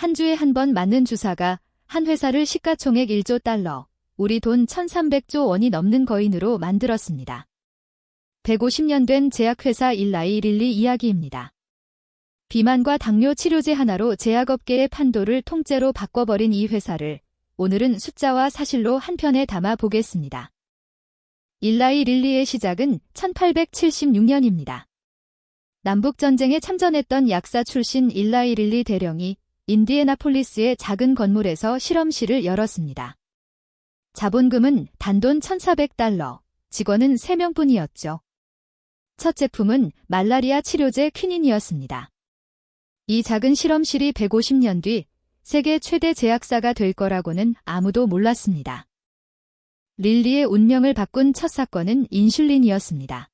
한 주에 한 번 맞는 주사가 한 회사를 시가총액 1조 달러, 우리 돈 1300조 원이 넘는 거인으로 만들었습니다. 150년 된 제약회사 일라이 릴리 이야기입니다. 비만과 당뇨 치료제 하나로 제약업계의 판도를 통째로 바꿔버린 이 회사를 오늘은 숫자와 사실로 한 편에 담아 보겠습니다. 일라이 릴리의 시작은 1876년입니다. 남북전쟁에 참전했던 약사 출신 일라이 릴리 대령이 인디애나폴리스의 작은 건물에서 실험실을 열었습니다. 자본금은 단돈 1,400달러, 직원은 3명뿐이었죠. 첫 제품은 말라리아 치료제 퀴닌이었습니다. 이 작은 실험실이 150년 뒤 세계 최대 제약사가 될 거라고는 아무도 몰랐습니다. 릴리의 운명을 바꾼 첫 사건은 인슐린이었습니다.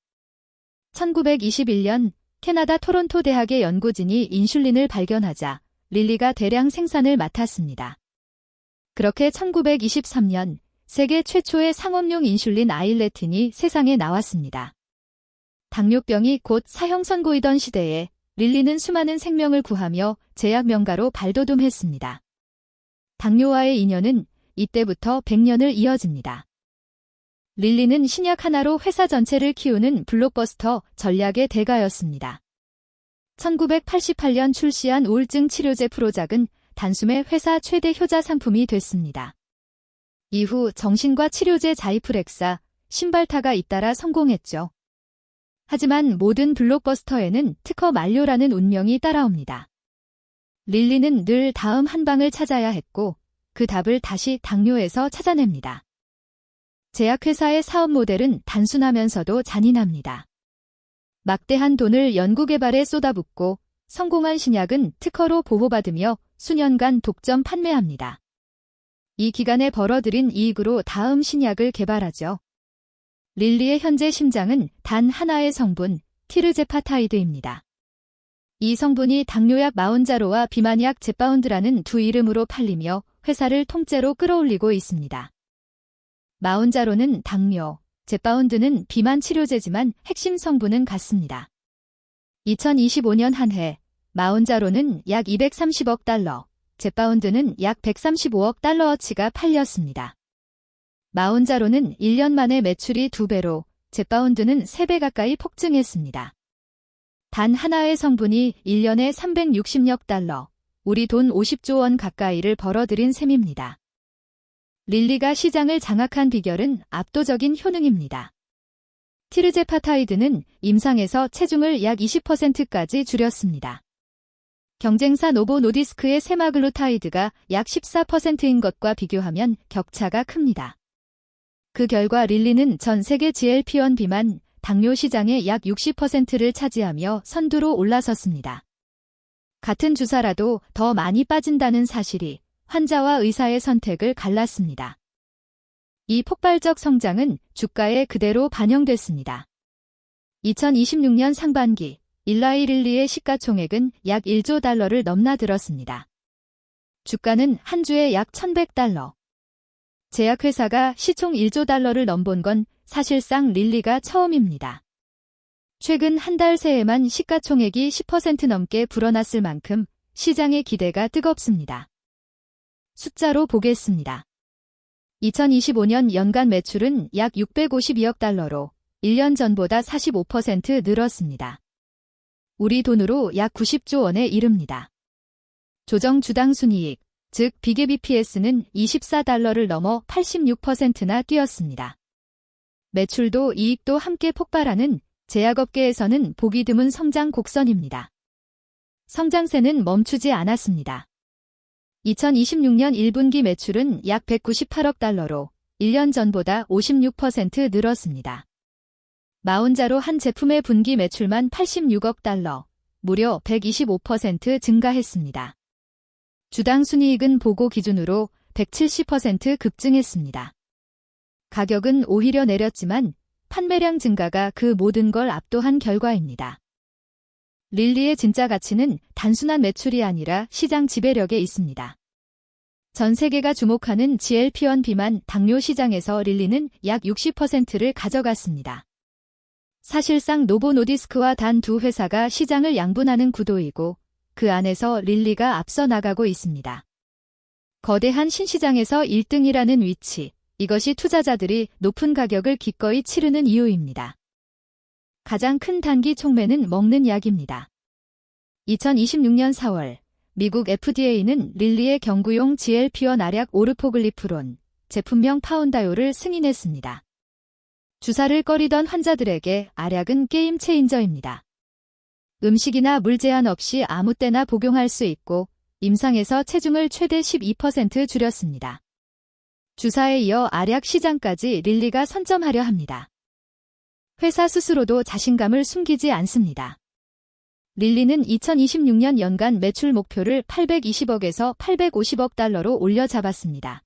1921년 캐나다 토론토 대학의 연구진이 인슐린을 발견하자 릴리가 대량 생산을 맡았습니다. 그렇게 1923년 세계 최초의 상업용 인슐린 아일레틴이 세상에 나왔습니다. 당뇨병이 곧 사형 선고이던 시대에 릴리는 수많은 생명을 구하며 제약 명가로 발돋움했습니다. 당뇨와의 인연은 이때부터 100년을 이어집니다. 릴리는 신약 하나로 회사 전체를 키우는 블록버스터 전략의 대가였습니다. 1988년 출시한 우울증 치료제 프로작은 단숨에 회사 최대 효자 상품이 됐습니다. 이후 정신과 치료제 자이프렉사, 신발타가 잇따라 성공했죠. 하지만 모든 블록버스터에는 특허 만료라는 운명이 따라옵니다. 릴리는 늘 다음 한 방을 찾아야 했고 그 답을 다시 당뇨에서 찾아냅니다. 제약회사의 사업 모델은 단순하면서도 잔인합니다. 막대한 돈을 연구개발에 쏟아붓고 성공한 신약은 특허로 보호받으며 수년간 독점 판매합니다. 이 기간에 벌어들인 이익으로 다음 신약을 개발하죠. 릴리의 현재 심장은 단 하나의 성분, 티르제파타이드입니다. 이 성분이 당뇨약 마운자로와 비만약 젯바운드라는 두 이름으로 팔리며 회사를 통째로 끌어올리고 있습니다. 마운자로는 당뇨, 젯바운드는 비만 치료제지만 핵심 성분은 같습니다. 2025년 한 해 마운자로는 약 230억 달러, 젯바운드는 약 135억 달러어치가 팔렸습니다. 마운자로는 1년 만에 매출이 2배로, 젯바운드는 3배 가까이 폭증했습니다. 단 하나의 성분이 1년에 360억 달러, 우리 돈 50조 원 가까이를 벌어들인 셈입니다. 릴리가 시장을 장악한 비결은 압도적인 효능입니다. 티르제파타이드는 임상에서 체중을 약 20%까지 줄였습니다. 경쟁사 노보 노디스크의 세마글루타이드가 약 14%인 것과 비교하면 격차가 큽니다. 그 결과 릴리는 전 세계 GLP-1 비만, 당뇨 시장의 약 60%를 차지하며 선두로 올라섰습니다. 같은 주사라도 더 많이 빠진다는 사실이 환자와 의사의 선택을 갈랐습니다. 이 폭발적 성장은 주가에 그대로 반영됐습니다. 2026년 상반기 일라이 릴리의 시가총액은 약 1조 달러를 넘나들었습니다. 주가는 한 주에 약 1,100달러. 제약회사가 시총 1조 달러를 넘본 건 사실상 릴리가 처음입니다. 최근 한 달 새에만 시가총액이 10% 넘게 불어났을 만큼 시장의 기대가 뜨겁습니다. 숫자로 보겠습니다. 2025년 연간 매출은 약 652억 달러로 1년 전보다 45% 늘었습니다. 우리 돈으로 약 90조 원에 이릅니다. 조정 주당 순이익, 즉 비계 BPS는 24달러를 넘어 86%나 뛰었습니다. 매출도 이익도 함께 폭발하는 제약업계에서는 보기 드문 성장 곡선입니다. 성장세는 멈추지 않았습니다. 2026년 1분기 매출은 약 198억 달러로 1년 전보다 56% 늘었습니다. 마운자로 한 제품의 분기 매출만 86억 달러, 무려 125% 증가했습니다. 주당 순이익은 보고 기준으로 170% 급증했습니다. 가격은 오히려 내렸지만 판매량 증가가 그 모든 걸 압도한 결과입니다. 릴리의 진짜 가치는 단순한 매출이 아니라 시장 지배력에 있습니다. 전 세계가 주목하는 GLP-1 비만 당뇨 시장에서 릴리는 약 60%를 가져갔습니다. 사실상 노보 노디스크와 단 두 회사가 시장을 양분하는 구도이고 그 안에서 릴리가 앞서 나가고 있습니다. 거대한 신시장에서 1등이라는 위치, 이것이 투자자들이 높은 가격을 기꺼이 치르는 이유입니다. 가장 큰 단기 촉매는 먹는 약입니다. 2026년 4월, 미국 FDA는 릴리의 경구용 GLP-1 알약 오르포글리프론, 제품명 파운다요를 승인했습니다. 주사를 꺼리던 환자들에게 알약은 게임 체인저입니다. 음식이나 물 제한 없이 아무 때나 복용할 수 있고 임상에서 체중을 최대 12% 줄였습니다. 주사에 이어 알약 시장까지 릴리가 선점하려 합니다. 회사 스스로도 자신감을 숨기지 않습니다. 릴리는 2026년 연간 매출 목표를 820억에서 850억 달러로 올려 잡았습니다.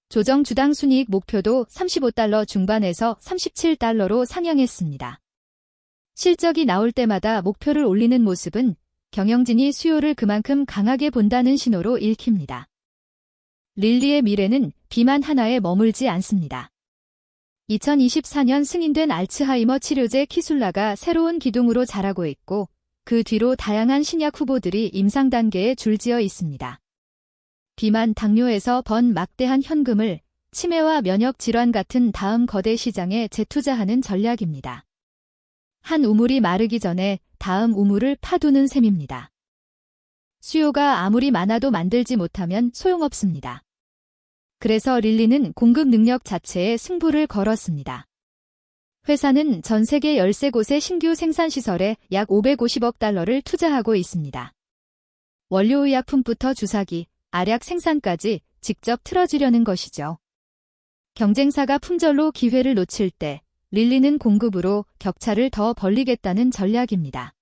조정 주당 순이익 목표도 35달러 중반에서 37달러로 상향했습니다. 실적이 나올 때마다 목표를 올리는 모습은 경영진이 수요를 그만큼 강하게 본다는 신호로 읽힙니다. 릴리의 미래는 비만 하나에 머물지 않습니다. 2024년 승인된 알츠하이머 치료제 키술라가 새로운 기둥으로 자라고 있고 그 뒤로 다양한 신약 후보들이 임상 단계에 줄지어 있습니다. 비만 당뇨에서 번 막대한 현금을 치매와 면역 질환 같은 다음 거대 시장에 재투자하는 전략입니다. 한 우물이 마르기 전에 다음 우물을 파두는 셈입니다. 수요가 아무리 많아도 만들지 못하면 소용없습니다. 그래서 릴리는 공급 능력 자체에 승부를 걸었습니다. 회사는 전 세계 13곳의 신규 생산시설에 약 550억 달러를 투자하고 있습니다. 원료의약품부터 주사기, 알약 생산까지 직접 틀어주려는 것이죠. 경쟁사가 품절로 기회를 놓칠 때 릴리는 공급으로 격차를 더 벌리겠다는 전략입니다.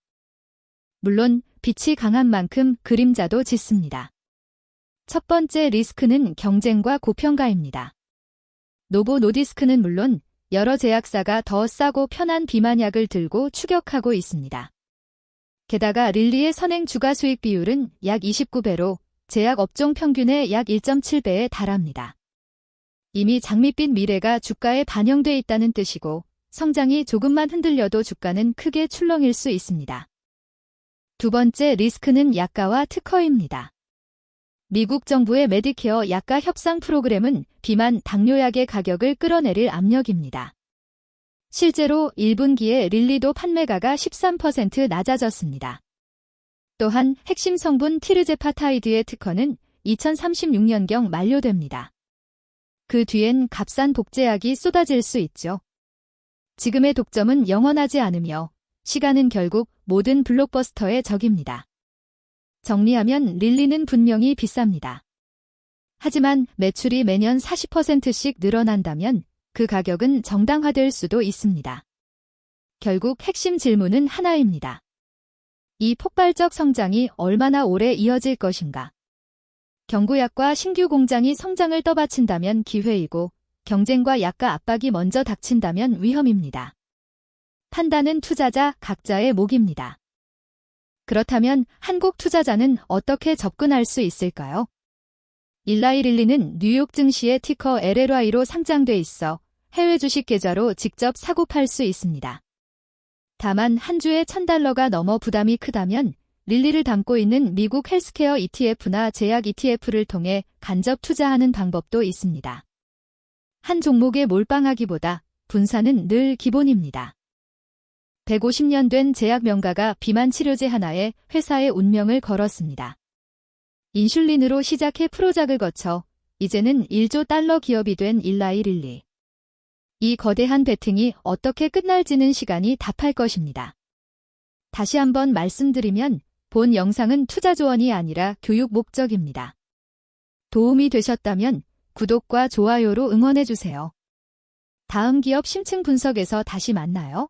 물론 빛이 강한 만큼 그림자도 짙습니다. 첫 번째 리스크는 경쟁과 고평가입니다. 노보 노디스크는 물론 여러 제약사가 더 싸고 편한 비만약을 들고 추격하고 있습니다. 게다가 릴리의 선행 주가 수익 비율은 약 29배로 제약 업종 평균의 약 1.7배에 달합니다. 이미 장밋빛 미래가 주가에 반영돼 있다는 뜻이고 성장이 조금만 흔들려도 주가는 크게 출렁일 수 있습니다. 두 번째 리스크는 약가와 특허입니다. 미국 정부의 메디케어 약가 협상 프로그램은 비만 당뇨약의 가격을 끌어내릴 압력입니다. 실제로 1분기에 릴리도 판매가가 13% 낮아졌습니다. 또한 핵심 성분 티르제파타이드의 특허는 2036년경 만료됩니다. 그 뒤엔 값싼 복제약이 쏟아질 수 있죠. 지금의 독점은 영원하지 않으며 시간은 결국 모든 블록버스터의 적입니다. 정리하면 릴리는 분명히 비쌉니다. 하지만 매출이 매년 40%씩 늘어난다면 그 가격은 정당화될 수도 있습니다. 결국 핵심 질문은 하나입니다. 이 폭발적 성장이 얼마나 오래 이어질 것인가? 경구약과 신규 공장이 성장을 떠받친다면 기회이고 경쟁과 약가 압박이 먼저 닥친다면 위험입니다. 판단은 투자자 각자의 몫입니다. 그렇다면 한국 투자자는 어떻게 접근할 수 있을까요? 일라이 릴리는 뉴욕 증시의 티커 LLY로 상장돼 있어 해외 주식 계좌로 직접 사고 팔 수 있습니다. 다만 한 주에 $1,000가 넘어 부담이 크다면 릴리를 담고 있는 미국 헬스케어 ETF나 제약 ETF를 통해 간접 투자하는 방법도 있습니다. 한 종목에 몰빵하기보다 분산은 늘 기본입니다. 150년 된 제약 명가가 비만 치료제 하나에 회사의 운명을 걸었습니다. 인슐린으로 시작해 프로작을 거쳐 이제는 1조 달러 기업이 된 일라이 릴리. 이 거대한 베팅이 어떻게 끝날지는 시간이 답할 것입니다. 다시 한번 말씀드리면 본 영상은 투자 조언이 아니라 교육 목적입니다. 도움이 되셨다면 구독과 좋아요로 응원해주세요. 다음 기업 심층 분석에서 다시 만나요.